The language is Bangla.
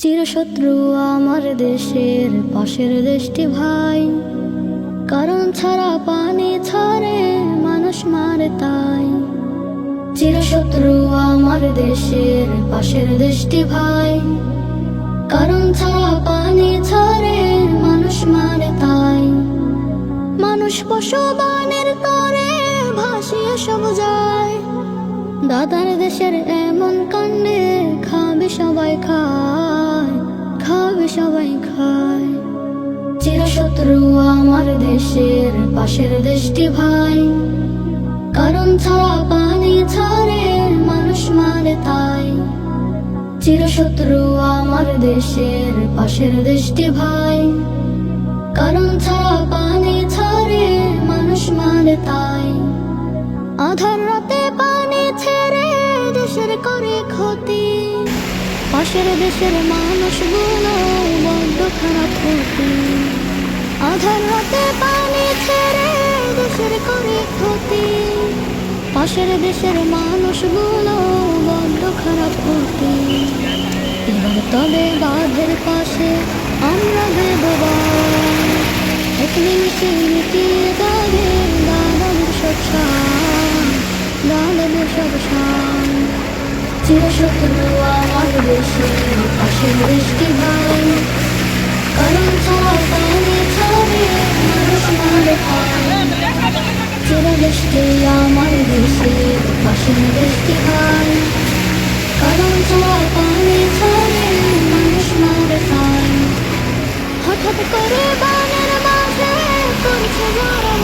চিরশত্রু আমার দেশের পাশের দেশটি ভাই, কারণ ছাড়া পানি ছাড়ে মানুষ মারে তাই। চিরশত্রু আমার দেশের পাশের দেশটি ভাই, কারণ ছাড়া পানি ছাড়ে মানুষ মারে তাই। মানুষ পশু বানের তরে ভাসিয়ে সব যায়, দাদার দেশের এমন কাণ্ডে খাবে সবাই খায়, খাবে সবাই খায়। চিরশত্রু আমার দেশের পাশের দেশটি ভাই, কারণ ছাড়া পানি ছাড়ে মানুষ মারে তাই। চিরশত্রু আমার দেশের পাশের দেশটি ভাই, কারণ ছাড়া পানি ছাড়ে মানুষ মারে তাই। আধার রাতে পানি ছেড়ে দেশের করে ক্ষতি, পাশের দেশের মানুষগুলো বড্ড খারাপ ক্ষতি। আধার রাতে পানি ছেড়ে দেশের করে ক্ষতি, পাশের দেশের মানুষগুলো বড্ড খারাপ ক্ষতি। এবার তবে বাঁধের পাশে আমরা দেব এক নিমিষে মিটিয়ে যাবে দাদাদের সব শান, দাদাদের সব শান। চিরশত্রু আমার দেশের পাশের দেশটি ভাই, কারণ ছাড়া পানি ছাড়ে মানুষ মারে খায়। চিরদেশটি আমার দেশের পাশের দেশটি ভাই, কারণ ছাড়া পানি ছাড়ে মানুষ মারে খায়। হঠাৎ করে বানের মাঝে করছে যারা